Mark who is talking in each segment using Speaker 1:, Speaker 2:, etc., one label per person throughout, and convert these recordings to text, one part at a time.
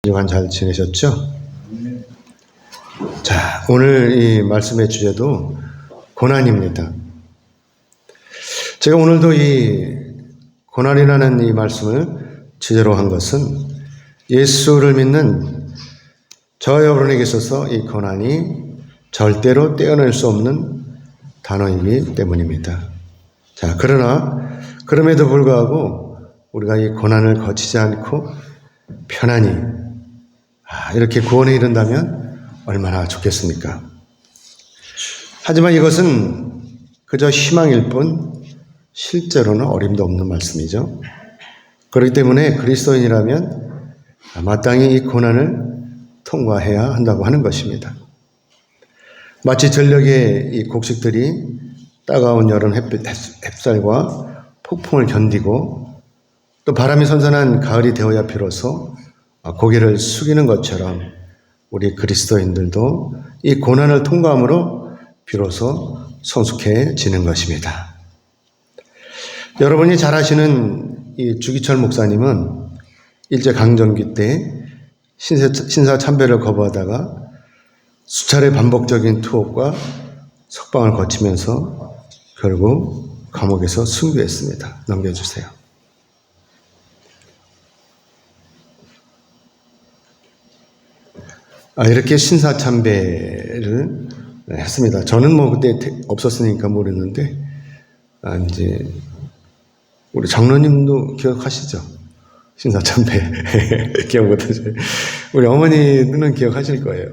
Speaker 1: 그동안 잘 지내셨죠? 자, 오늘 이 말씀의 주제도 고난입니다. 제가 오늘도 이 고난이라는 이 말씀을 주제로 한 것은 예수를 믿는 저 여러분에게 있어서 이 고난이 절대로 떼어낼 수 없는 단어이기 때문입니다. 자, 그러나 그럼에도 불구하고 우리가 이 고난을 거치지 않고 편안히 이렇게 구원에 이른다면 얼마나 좋겠습니까? 하지만 이것은 그저 희망일 뿐 실제로는 어림도 없는 말씀이죠. 그렇기 때문에 그리스도인이라면 마땅히 이 고난을 통과해야 한다고 하는 것입니다. 마치 전력의 이 곡식들이 따가운 여름 햇살과 폭풍을 견디고 또 바람이 선선한 가을이 되어야 비로소 고개를 숙이는 것처럼 우리 그리스도인들도 이 고난을 통과함으로 비로소 성숙해지는 것입니다. 여러분이 잘 아시는 이 주기철 목사님은 일제강점기 때 신사참배를 거부하다가 수차례 반복적인 투옥과 석방을 거치면서 결국 감옥에서 순교했습니다. 넘겨주세요. 이렇게 신사참배를 했습니다. 저는 그때 없었으니까 모르는데, 이제, 우리 장로님도 기억하시죠? 신사참배. 기억 못하세요? 우리 어머니는 기억하실 거예요.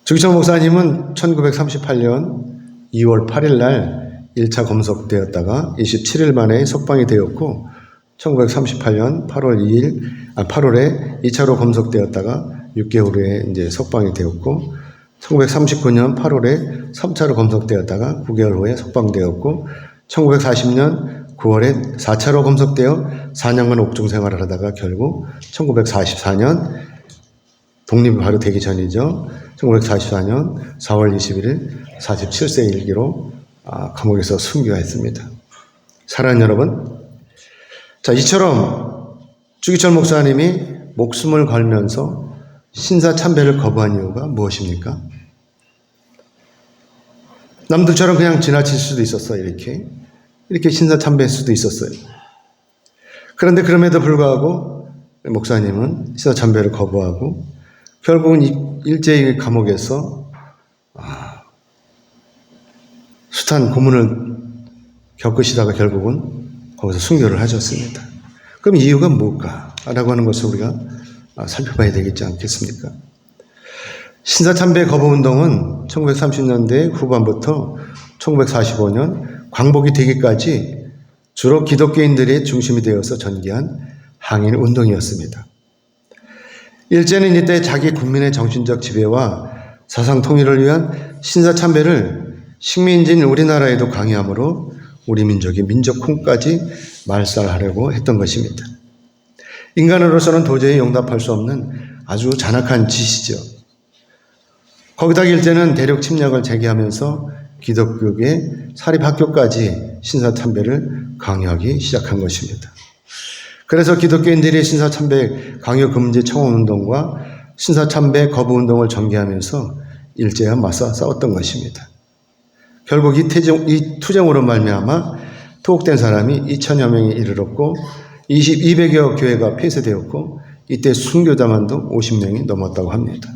Speaker 1: 주기철 목사님은 1938년 2월 8일 날 1차 검속되었다가 27일 만에 석방이 되었고, 1938년 8월에 2차로 검속되었다가 6개월 후에 이제 석방이 되었고, 1939년 8월에 3차로 검속되었다가 9개월 후에 석방되었고, 1940년 9월에 4차로 검속되어 4년간 옥중 생활을 하다가 결국 1944년 독립이 바로 되기 전이죠. 1944년 4월 21일 47세 일기로 감옥에서 순교했습니다. 사랑하는 여러분, 자, 이처럼 주기철 목사님이 목숨을 걸면서 신사참배를 거부한 이유가 무엇입니까? 남들처럼 그냥 지나칠 수도 있었어요. 이렇게 신사참배할 수도 있었어요. 그런데 그럼에도 불구하고 목사님은 신사참배를 거부하고 결국은 일제히 감옥에서 숱한 고문을 겪으시다가 결국은 거기서 순교를 하셨습니다. 그럼 이유가 뭘까라고 하는 것을 우리가 살펴봐야 되겠지 않겠습니까? 신사참배 거부운동은 1930년대 후반부터 1945년 광복이 되기까지 주로 기독교인들이 중심이 되어서 전개한 항일 운동이었습니다. 일제는 이때 자기 국민의 정신적 지배와 사상 통일을 위한 신사참배를 식민지인 우리나라에도 강요함으로 우리 민족이 민족혼까지 말살하려고 했던 것입니다. 인간으로서는 도저히 용납할 수 없는 아주 잔악한 짓이죠. 거기다가 일제는 대륙 침략을 재개하면서 기독교계 사립학교까지 신사참배를 강요하기 시작한 것입니다. 그래서 기독교인들이 신사참배 강요 금지 청원운동과 신사참배 거부운동을 전개하면서 일제와 맞서 싸웠던 것입니다. 결국 이 투쟁으로 말미암아 투옥된 사람이 2천여 명에 이르렀고 200여 교회가 폐쇄되었고 이때 순교자만도 50명이 넘었다고 합니다.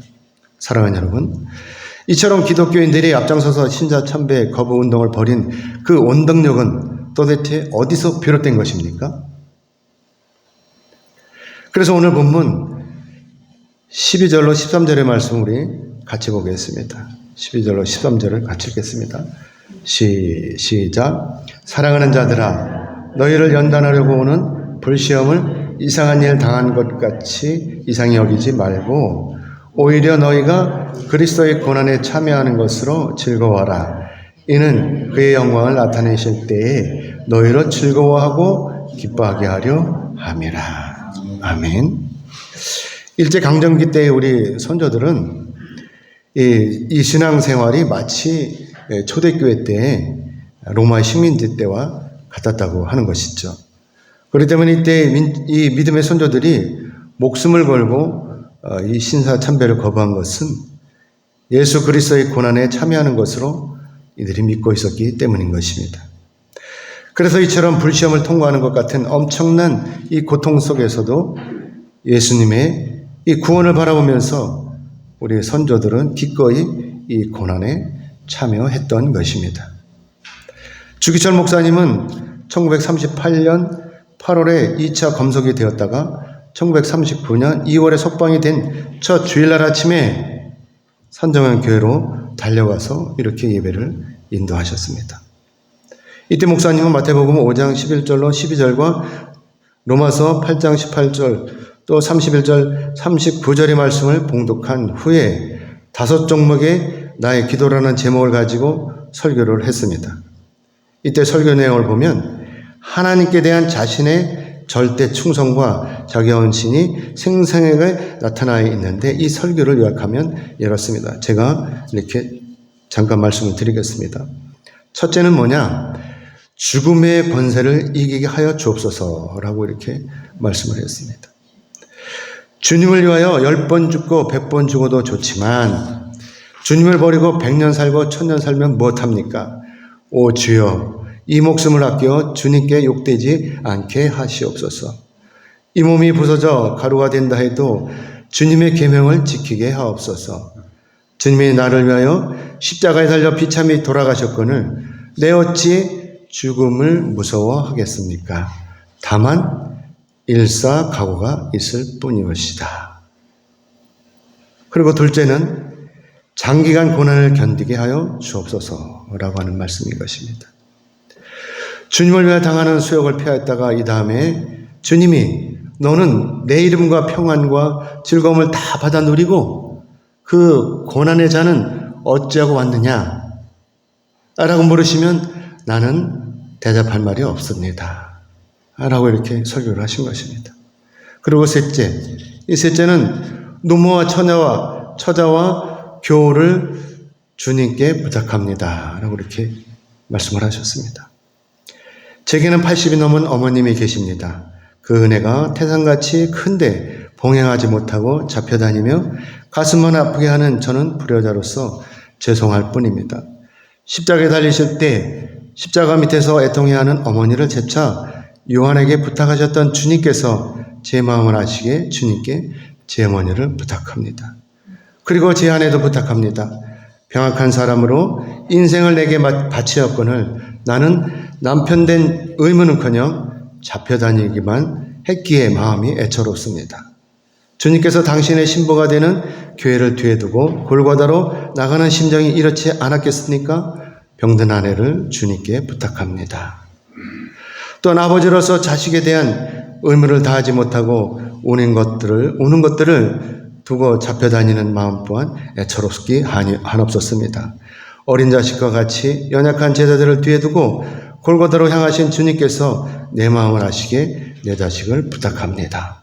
Speaker 1: 사랑하는 여러분, 이처럼 기독교인들이 앞장서서 신사참배 거부운동을 벌인 그 원동력은 도대체 어디서 비롯된 것입니까? 그래서 오늘 본문 12절로 13절의 말씀 우리 같이 보겠습니다. 12절로 13절을 같이 읽겠습니다. 시작. 사랑하는 자들아, 너희를 연단하려고 오는 불시험을 이상한 일 당한 것 같이 이상히 여기지 말고 오히려 너희가 그리스도의 고난에 참여하는 것으로 즐거워하라. 이는 그의 영광을 나타내실 때에 너희로 즐거워하고 기뻐하게 하려 함이라. 아멘. 일제강점기 때 우리 선조들은 이 신앙생활이 마치 초대교회 때 로마 식민지 때와 같았다고 하는 것이죠. 그렇기 때문에 이때 이 믿음의 선조들이 목숨을 걸고 이 신사참배를 거부한 것은 예수 그리스도의 고난에 참여하는 것으로 이들이 믿고 있었기 때문인 것입니다. 그래서 이처럼 불시험을 통과하는 것 같은 엄청난 이 고통 속에서도 예수님의 이 구원을 바라보면서 우리 선조들은 기꺼이 이 고난에 참여했던 것입니다. 주기철 목사님은 1938년 8월에 2차 검속이 되었다가 1939년 2월에 석방이 된 첫 주일날 아침에 산정현 교회로 달려가서 이렇게 예배를 인도하셨습니다. 이때 목사님은 마태복음 5장 11절로 12절과 로마서 8장 18절 또 31절 39절의 말씀을 봉독한 후에 5종목의 나의 기도라는 제목을 가지고 설교를 했습니다. 이때 설교 내용을 보면 하나님께 대한 자신의 절대 충성과 자기 헌신이 생생하게 나타나 있는데 이 설교를 요약하면 이렇습니다. 제가 이렇게 잠깐 말씀을 드리겠습니다. 첫째는 뭐냐? 죽음의 권세를 이기게 하여 주옵소서라고 이렇게 말씀을 했습니다. 주님을 위하여 10번 죽고 100번 죽어도 좋지만 주님을 버리고 100년 살고 1000년 살면 무엇합니까? 오 주여 이 목숨을 아껴 주님께 욕되지 않게 하시옵소서. 이 몸이 부서져 가루가 된다 해도 주님의 계명을 지키게 하옵소서. 주님이 나를 위하여 십자가에 달려 비참히 돌아가셨거늘 내 어찌 죽음을 무서워하겠습니까? 다만 일사각오가 있을 뿐이옵시다. 그리고 둘째는 장기간 고난을 견디게 하여 주옵소서라고 하는 말씀인 것입니다. 주님을 위해 당하는 수욕을 피하였다가 이 다음에 주님이 너는 내 이름과 평안과 즐거움을 다 받아 누리고 그 고난의 자는 어찌하고 왔느냐? 라고 물으시면 나는 대답할 말이 없습니다. 라고 이렇게 설교를 하신 것입니다. 그리고 셋째, 이 셋째는 노모와 처자와 교우를 주님께 부탁합니다. 라고 이렇게 말씀을 하셨습니다. 제게는 80이 넘은 어머님이 계십니다. 그 은혜가 태산같이 큰데 봉행하지 못하고 잡혀다니며 가슴만 아프게 하는 저는 불효자로서 죄송할 뿐입니다. 십자가에 달리실 때 십자가 밑에서 애통해야 하는 어머니를 재차 요한에게 부탁하셨던 주님께서 제 마음을 아시게 주님께 제 어머니를 부탁합니다. 그리고 제 아내도 부탁합니다. 병약한 사람으로 인생을 내게 바치었거늘 나는 남편 된 의무는커녕 잡혀다니기만 했기에 마음이 애처롭습니다. 주님께서 당신의 신부가 되는 교회를 뒤에 두고 골고다로 나가는 심정이 이렇지 않았겠습니까? 병든 아내를 주님께 부탁합니다. 또한 아버지로서 자식에 대한 의무를 다하지 못하고 오는 것들을 두고 잡혀다니는 마음 또한 애처롭기 한없었습니다. 어린 자식과 같이 연약한 제자들을 뒤에 두고 골고다로 향하신 주님께서 내 마음을 아시게 내 자식을 부탁합니다.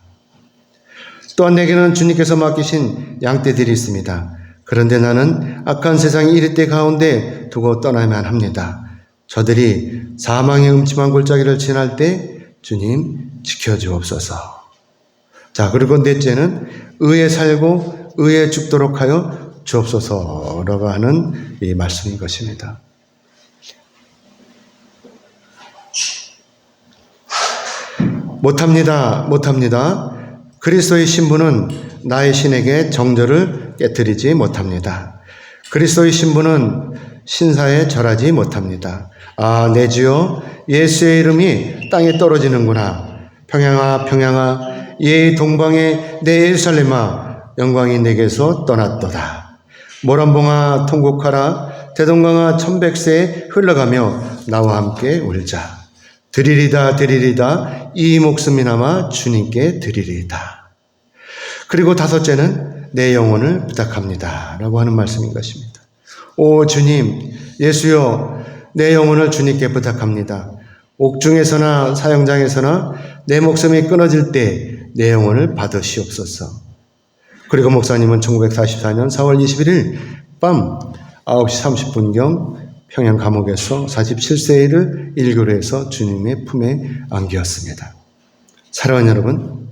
Speaker 1: 또한 내게는 주님께서 맡기신 양떼들이 있습니다. 그런데 나는 악한 세상이 이리 때 가운데 두고 떠나야만 합니다. 저들이 사망의 음침한 골짜기를 지날 때 주님 지켜주옵소서. 자, 그리고 넷째는 의에 살고 의에 죽도록 하여 주옵소서라고 하는 이 말씀인 것입니다. 못합니다. 그리스도의 신부는 나의 신에게 정절을 깨뜨리지 못합니다. 그리스도의 신부는 신사에 절하지 못합니다. 아, 내 주여, 예수의 이름이 땅에 떨어지는구나. 평양아, 예 동방의 내 예루살렘아, 영광이 내게서 떠났도다. 모란봉아 통곡하라. 대동강아 천백세에 흘러가며 나와 함께 울자. 드리리다 이 목숨이나마 주님께 드리리다. 그리고 다섯째는 내 영혼을 부탁합니다 라고 하는 말씀인 것입니다. 오 주님, 예수여, 내 영혼을 주님께 부탁합니다. 옥중에서나 사형장에서나 내 목숨이 끊어질 때 내 영혼을 받으시옵소서. 그리고 목사님은 1944년 4월 21일 밤 9시 30분경 평양 감옥에서 47세를 일교로 해서 주님의 품에 안기었습니다. 사랑하는 여러분,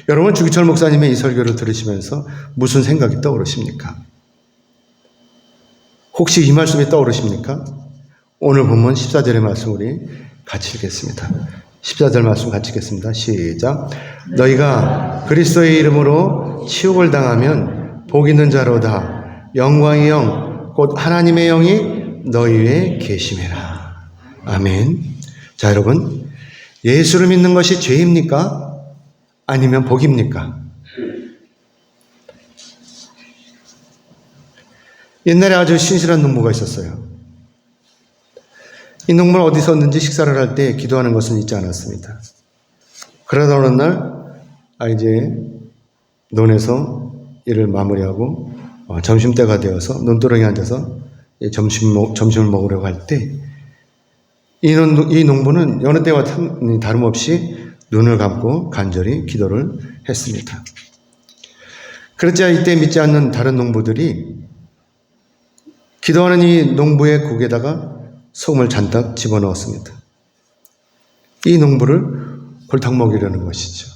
Speaker 1: 여러분 주기철 목사님의 이 설교를 들으시면서 무슨 생각이 떠오르십니까? 혹시 이 말씀이 떠오르십니까? 오늘 본문 14절의 말씀 우리 같이 읽겠습니다. 14절 말씀 같이 읽겠습니다. 시작. 너희가 그리스도의 이름으로 치욕을 당하면 복 있는 자로다. 영광의 영, 곧 하나님의 영이 너희 위에 계심이라. 아멘. 자, 여러분, 예수를 믿는 것이 죄입니까? 아니면 복입니까? 옛날에 아주 신실한 농부가 있었어요. 이 농부는 어디서 든지 식사를 할 때 기도하는 것은 잊지 않았습니다. 그러다 어느 날 이제 논에서 일을 마무리하고 점심때가 되어서 논두렁에 앉아서 점심을 먹으려고 할 때 이 농부는 여느 때와 다름없이 눈을 감고 간절히 기도를 했습니다. 그렇자 이때 믿지 않는 다른 농부들이 기도하는 이 농부의 국에다가 소금을 잔뜩 집어넣었습니다. 이 농부를 골탕 먹이려는 것이죠.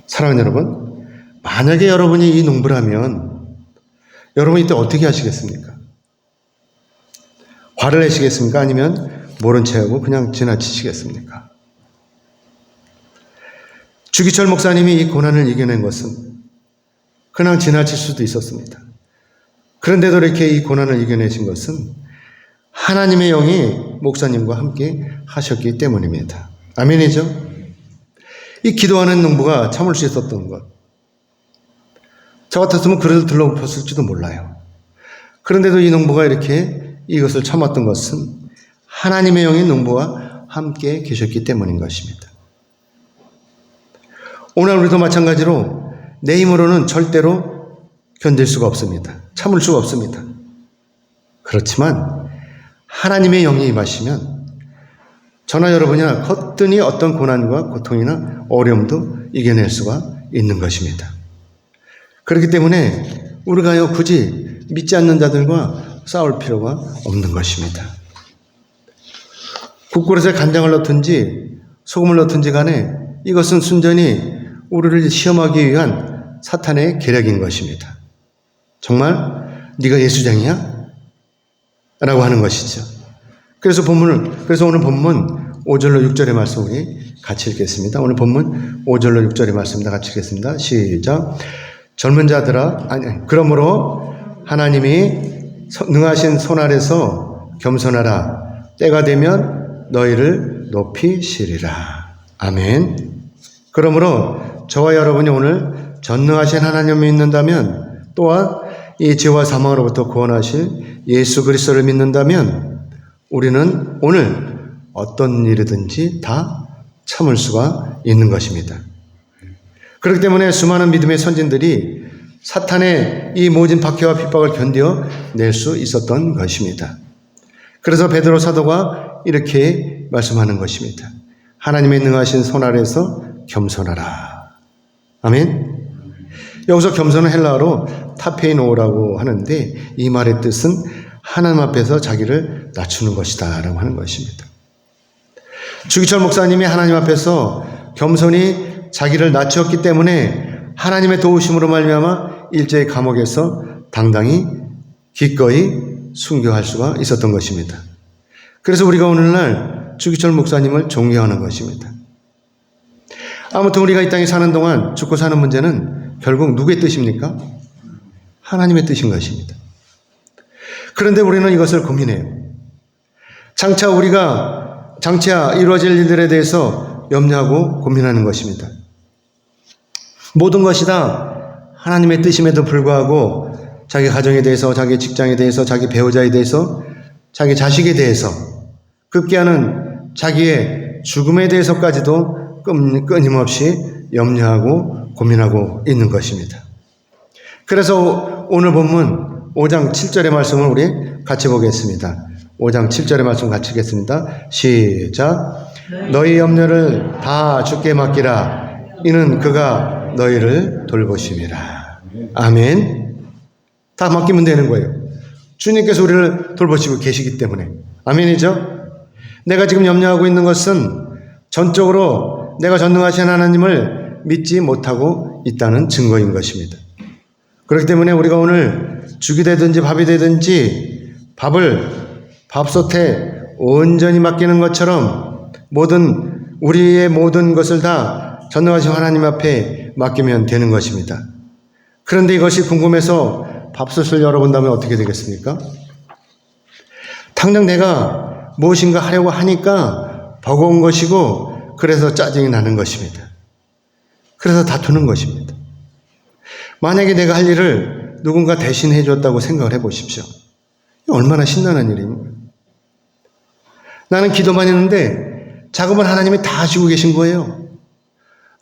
Speaker 1: 사랑하는 여러분, 만약에 여러분이 이 농부라면 여러분이 이때 어떻게 하시겠습니까? 화를 내시겠습니까? 아니면 모른 체하고 그냥 지나치시겠습니까? 주기철 목사님이 이 고난을 이겨낸 것은 그냥 지나칠 수도 있었습니다. 그런데도 이렇게 이 고난을 이겨내신 것은 하나님의 영이 목사님과 함께 하셨기 때문입니다. 아멘이죠? 이 기도하는 농부가 참을 수 있었던 것. 저 같았으면 그를 들러붙었을지도 몰라요. 그런데도 이 농부가 이렇게 이것을 참았던 것은 하나님의 영이 농부와 함께 계셨기 때문인 것입니다. 오늘 우리도 마찬가지로 내 힘으로는 절대로 견딜 수가 없습니다. 참을 수가 없습니다. 그렇지만 하나님의 영이 임하시면 저나 여러분이나 거뜬히 어떤 고난과 고통이나 어려움도 이겨낼 수가 있는 것입니다. 그렇기 때문에 우리가 굳이 믿지 않는 자들과 싸울 필요가 없는 것입니다. 국그릇에 간장을 넣든지 소금을 넣든지 간에 이것은 순전히 우리를 시험하기 위한 사탄의 계략인 것입니다. 정말 네가 예수장이야? 라고 하는 것이죠. 그래서 오늘 본문 5절로 6절의 말씀 우리 같이 읽겠습니다. 오늘 본문 5절로 6절의 말씀입니다. 같이 읽겠습니다. 시작. 젊은 자들아, 그러므로 하나님이 능하신 손 아래서 겸손하라. 때가 되면 너희를 높이시리라. 아멘. 그러므로 저와 여러분이 오늘 전능하신 하나님을 믿는다면, 또한 이 죄와 사망으로부터 구원하실 예수 그리스도를 믿는다면 우리는 오늘 어떤 일이든지 다 참을 수가 있는 것입니다. 그렇기 때문에 수많은 믿음의 선진들이 사탄의 이 모진 박해와 핍박을 견뎌낼 수 있었던 것입니다. 그래서 베드로 사도가 이렇게 말씀하는 것입니다. 하나님의 능하신 손 아래서 겸손하라. 아멘. 여기서 겸손은 헬라어로 타페이노라고 하는데 이 말의 뜻은 하나님 앞에서 자기를 낮추는 것이다 라고 하는 것입니다. 주기철 목사님이 하나님 앞에서 겸손히 자기를 낮추었기 때문에 하나님의 도우심으로 말미암아 일제의 감옥에서 당당히 기꺼이 순교할 수가 있었던 것입니다. 그래서 우리가 오늘날 주기철 목사님을 존경하는 것입니다. 아무튼 우리가 이 땅에 사는 동안 죽고 사는 문제는 결국 누구의 뜻입니까? 하나님의 뜻인 것입니다. 그런데 우리는 이것을 고민해요. 장차 이루어질 일들에 대해서 염려하고 고민하는 것입니다. 모든 것이 다 하나님의 뜻임에도 불구하고 자기 가정에 대해서, 자기 직장에 대해서, 자기 배우자에 대해서, 자기 자식에 대해서, 급기야는 자기의 죽음에 대해서까지도 끊임없이 염려하고 고민하고 있는 것입니다. 그래서 오늘 본문 5장 7절의 말씀을 우리 같이 보겠습니다. 5장 7절의 말씀 같이 읽겠습니다. 시작. 너희 염려를 다 주께 맡기라. 이는 그가 너희를 돌보심이라. 아멘. 다 맡기면 되는 거예요. 주님께서 우리를 돌보시고 계시기 때문에. 아멘이죠? 내가 지금 염려하고 있는 것은 전적으로 내가 전능하신 하나님을 믿지 못하고 있다는 증거인 것입니다. 그렇기 때문에 우리가 오늘 죽이 되든지 밥이 되든지 밥솥에 온전히 맡기는 것처럼 우리의 모든 것을 다 전능하신 하나님 앞에 맡기면 되는 것입니다. 그런데 이것이 궁금해서 밥솥을 열어본다면 어떻게 되겠습니까? 당장 내가 무엇인가 하려고 하니까 버거운 것이고 그래서 짜증이 나는 것입니다. 그래서 다투는 것입니다. 만약에 내가 할 일을 누군가 대신 해줬다고 생각을 해보십시오. 얼마나 신나는 일입니까? 나는 기도만 했는데 작업은 하나님이 다 하시고 계신 거예요.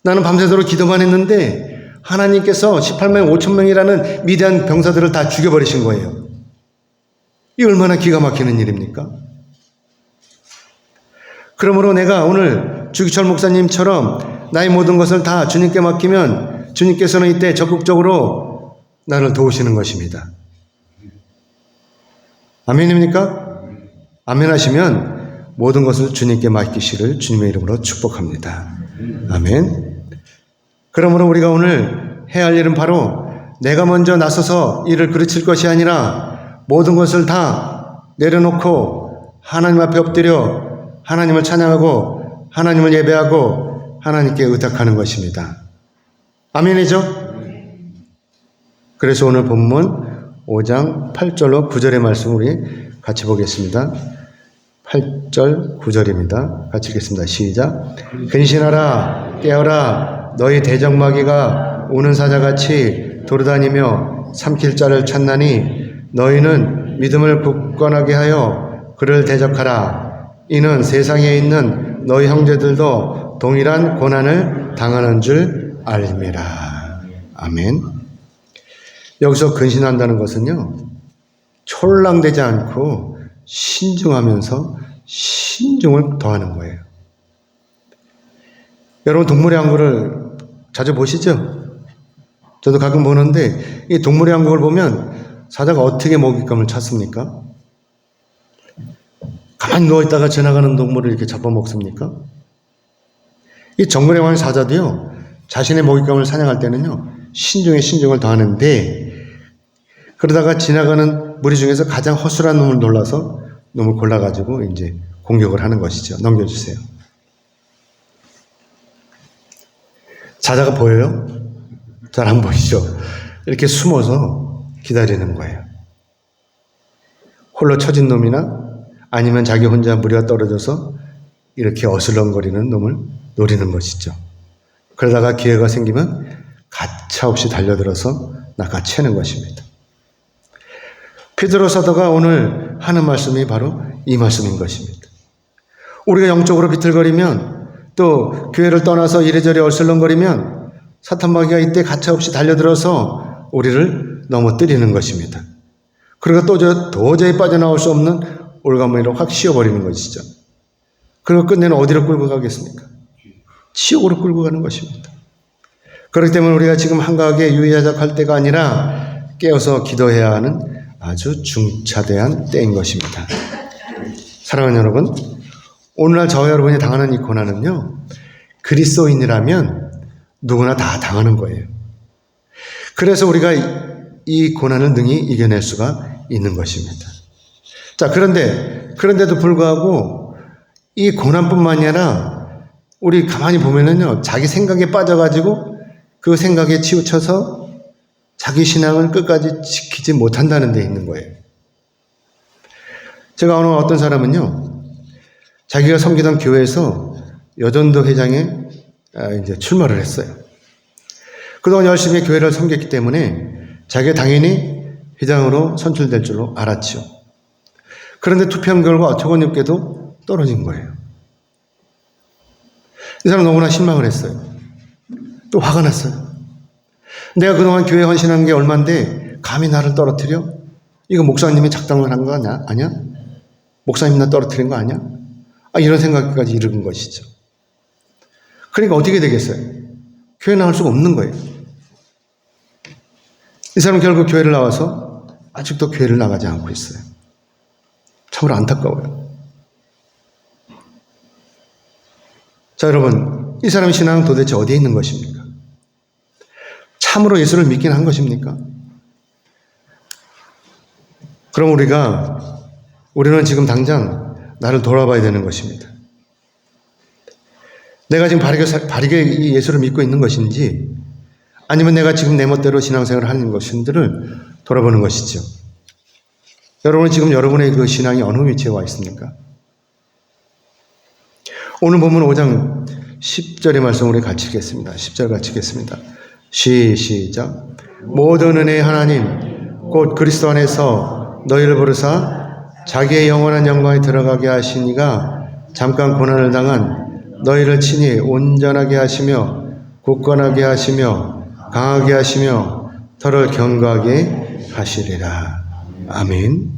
Speaker 1: 나는 밤새도록 기도만 했는데 하나님께서 18만 5천 명이라는 위대한 병사들을 다 죽여버리신 거예요. 이 얼마나 기가 막히는 일입니까? 그러므로 내가 오늘 주기철 목사님처럼 나의 모든 것을 다 주님께 맡기면 주님께서는 이때 적극적으로 나를 도우시는 것입니다. 아멘입니까? 아멘 하시면 모든 것을 주님께 맡기시를 주님의 이름으로 축복합니다. 아멘. 그러므로 우리가 오늘 해야 할 일은 바로 내가 먼저 나서서 일을 그르칠 것이 아니라 모든 것을 다 내려놓고 하나님 앞에 엎드려 하나님을 찬양하고 하나님을 예배하고 하나님께 의탁하는 것입니다. 아멘이죠? 그래서 오늘 본문 5장 8절로 9절의 말씀 우리 같이 보겠습니다. 8절 9절입니다. 같이 읽겠습니다. 시작. 근신하라 깨어라 너희 대적마귀가 우는 사자같이 돌아다니며 삼킬 자를 찾나니 너희는 믿음을 굳건하게 하여 그를 대적하라. 이는 세상에 있는 너희 형제들도 동일한 고난을 당하는 줄 알미라. 아멘. 여기서 근신한다는 것은요, 촐랑대지 않고 신중하면서 신중을 더하는 거예요. 여러분 동물의 왕국을 자주 보시죠? 저도 가끔 보는데 이 동물의 왕국을 보면 사자가 어떻게 먹잇감을 찾습니까? 가만히 누워있다가 지나가는 동물을 이렇게 잡아먹습니까? 이 정글의 왕 사자도요, 자신의 먹잇감을 사냥할 때는요, 신중에 신중을 더하는데, 그러다가 지나가는 무리 중에서 가장 허술한 놈을 놀라서 놈을 골라가지고 이제 공격을 하는 것이죠. 넘겨주세요. 사자가 보여요? 잘 안 보이죠? 이렇게 숨어서 기다리는 거예요. 홀로 처진 놈이나 아니면 자기 혼자 무리가 떨어져서 이렇게 어슬렁거리는 놈을 노리는 것이죠. 그러다가 기회가 생기면 가차없이 달려들어서 낚아채는 것입니다. 베드로 사도가 오늘 하는 말씀이 바로 이 말씀인 것입니다. 우리가 영적으로 비틀거리면 또 교회를 떠나서 이래저래 얼슬렁거리면 사탄마귀가 이때 가차없이 달려들어서 우리를 넘어뜨리는 것입니다. 그리고 또 도저히 빠져나올 수 없는 올가무리로 확 씌워버리는 것이죠. 그리고 끝내는 어디로 끌고 가겠습니까? 지옥으로 끌고 가는 것입니다. 그렇기 때문에 우리가 지금 한가하게 유의하작할 때가 아니라 깨어서 기도해야 하는 아주 중차대한 때인 것입니다. 사랑하는 여러분, 오늘날 저와 여러분이 당하는 이 고난은요, 그리스도인이라면 누구나 다 당하는 거예요. 그래서 우리가 이 고난을 능히 이겨낼 수가 있는 것입니다. 자, 그런데도 불구하고 이 고난뿐만이 아니라 우리 가만히 보면은요, 자기 생각에 빠져가지고 그 생각에 치우쳐서 자기 신앙을 끝까지 지키지 못한다는 데 있는 거예요. 제가 오늘 어떤 사람은요, 자기가 섬기던 교회에서 여전도 회장에 이제 출마를 했어요. 그동안 열심히 교회를 섬겼기 때문에 자기가 당연히 회장으로 선출될 줄로 알았죠. 그런데 투표한 결과 어처구니없게도 떨어진 거예요. 이 사람 너무나 실망을 했어요. 또 화가 났어요. 내가 그동안 교회 헌신한 게 얼만데 감히 나를 떨어뜨려? 이거 목사님이 작당을 한 거 아니야? 목사님 나 떨어뜨린 거 아니야? 이런 생각까지 이르는 것이죠. 그러니까 어떻게 되겠어요? 교회 나올 수가 없는 거예요. 이 사람은 결국 교회를 나와서 아직도 교회를 나가지 않고 있어요. 참으로 안타까워요. 자, 여러분, 이 사람의 신앙은 도대체 어디에 있는 것입니까? 참으로 예수를 믿긴 한 것입니까? 그럼 우리는 지금 당장 나를 돌아봐야 되는 것입니다. 내가 지금 바르게 이 예수를 믿고 있는 것인지, 아니면 내가 지금 내 멋대로 신앙생활을 하는 것인지를 돌아보는 것이죠. 여러분은 지금 여러분의 그 신앙이 어느 위치에 와 있습니까? 오늘 본문 5장 10절의 말씀 우리 같이 읽겠습니다. 10절 같이 읽겠습니다. 시작. 모든 은혜의 하나님 곧 그리스도 안에서 너희를 부르사 자기의 영원한 영광에 들어가게 하시니가 잠깐 고난을 당한 너희를 친히 온전하게 하시며 굳건하게 하시며 강하게 하시며 더를 견고하게 하시리라. 아멘.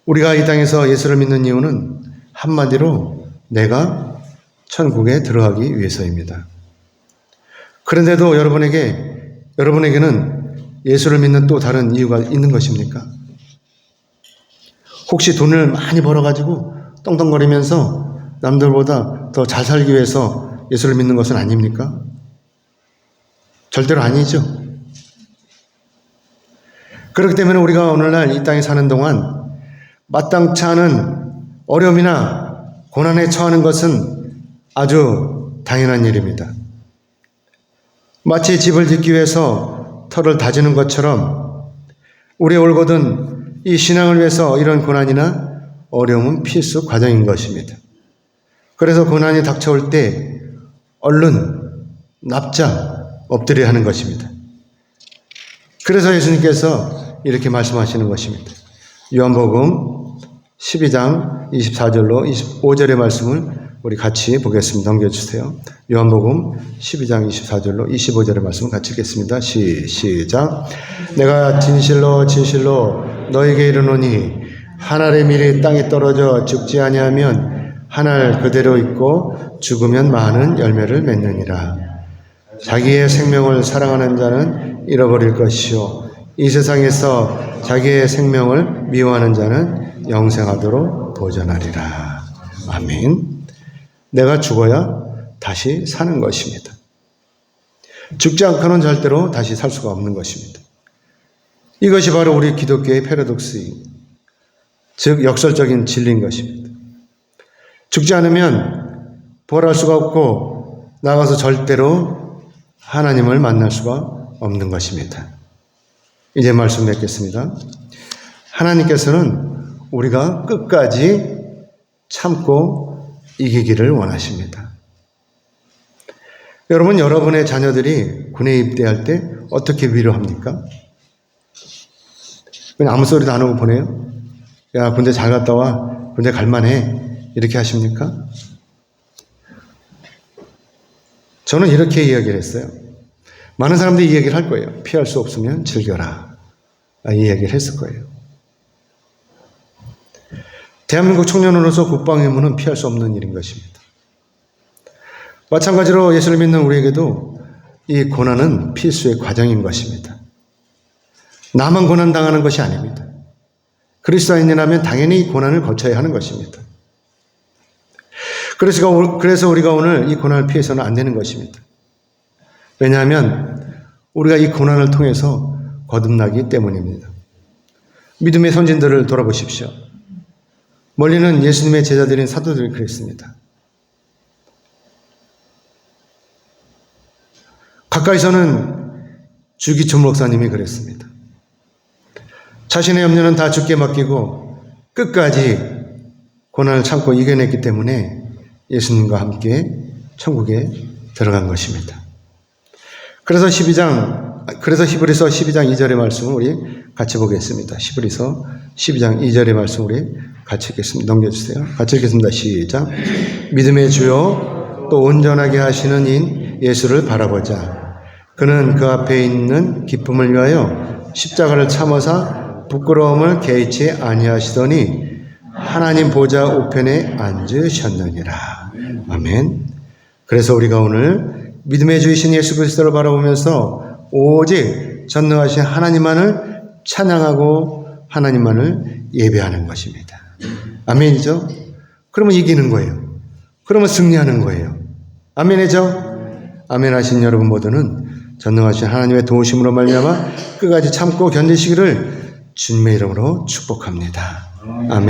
Speaker 1: 우리가 이 땅에서 예수를 믿는 이유는 한마디로 내가 천국에 들어가기 위해서입니다. 그런데도 여러분에게는 예수를 믿는 또 다른 이유가 있는 것입니까? 혹시 돈을 많이 벌어가지고 떵떵거리면서 남들보다 더 잘 살기 위해서 예수를 믿는 것은 아닙니까? 절대로 아니죠. 그렇기 때문에 우리가 오늘날 이 땅에 사는 동안 마땅치 않은 어려움이나 고난에 처하는 것은 아주 당연한 일입니다. 마치 집을 짓기 위해서 터를 다지는 것처럼 우리의 올곧은 이 신앙을 위해서 이런 고난이나 어려움은 필수 과정인 것입니다. 그래서 고난이 닥쳐올 때 얼른 납작 엎드려야 하는 것입니다. 그래서 예수님께서 이렇게 말씀하시는 것입니다. 요한복음 12장 24절로 25절의 말씀을 우리 같이 보겠습니다. 넘겨주세요. 요한복음 12장 24절로 25절의 말씀을 같이 읽겠습니다. 시작. 내가 진실로 너에게 이르노니 한 알의 밀이 땅에 떨어져 죽지 아니하면 한 알 그대로 있고 죽으면 많은 열매를 맺느니라. 자기의 생명을 사랑하는 자는 잃어버릴 것이요 이 세상에서 자기의 생명을 미워하는 자는 영생하도록 보존하리라. 아멘. 내가 죽어야 다시 사는 것입니다. 죽지 않고는 절대로 다시 살 수가 없는 것입니다. 이것이 바로 우리 기독교의 패러독스인, 즉 역설적인 진리인 것입니다. 죽지 않으면 부활할 수가 없고 나가서 절대로 하나님을 만날 수가 없는 것입니다. 이제 말씀 맺겠습니다. 하나님께서는 우리가 끝까지 참고 이기기를 원하십니다. 여러분, 여러분의 자녀들이 군에 입대할 때 어떻게 위로합니까? 그냥 아무 소리도 안 하고 보내요? 야, 군대 잘 갔다 와. 군대 갈만해. 이렇게 하십니까? 저는 이렇게 이야기를 했어요. 많은 사람들이 이 얘기를 할 거예요. 피할 수 없으면 즐겨라. 이 얘기를 했을 거예요. 대한민국 청년으로서 국방 의무는 피할 수 없는 일인 것입니다. 마찬가지로 예수를 믿는 우리에게도 이 고난은 필수의 과정인 것입니다. 나만 고난당하는 것이 아닙니다. 그리스도인이라면 당연히 이 고난을 거쳐야 하는 것입니다. 그래서 우리가 오늘 이 고난을 피해서는 안 되는 것입니다. 왜냐하면 우리가 이 고난을 통해서 거듭나기 때문입니다. 믿음의 선진들을 돌아보십시오. 멀리는 예수님의 제자들인 사도들이 그랬습니다. 가까이서는 주기철 목사님이 그랬습니다. 자신의 염려는 다 주께 맡기고 끝까지 고난을 참고 이겨냈기 때문에 예수님과 함께 천국에 들어간 것입니다. 그래서 히브리서 12장 2절의 말씀을 우리 같이 보겠습니다. 히브리서 12장 2절의 말씀 우리 같이 읽겠습니다. 넘겨주세요. 같이 읽겠습니다. 시작. 믿음의 주요 또 온전하게 하시는 인 예수를 바라보자. 그는 그 앞에 있는 기쁨을 위하여 십자가를 참으사 부끄러움을 개의치 아니하시더니 하나님 보좌 우편에 앉으셨느니라. 아멘. 그래서 우리가 오늘 믿음의 주이신 예수 그리스도를 바라보면서 오직 전능하신 하나님만을 찬양하고 하나님만을 예배하는 것입니다. 아멘이죠? 그러면 이기는 거예요. 그러면 승리하는 거예요. 아멘이죠? 아멘 하신 여러분 모두는 전능하신 하나님의 도우심으로 말미암아 끝까지 참고 견디시기를 주님의 이름으로 축복합니다. 아멘.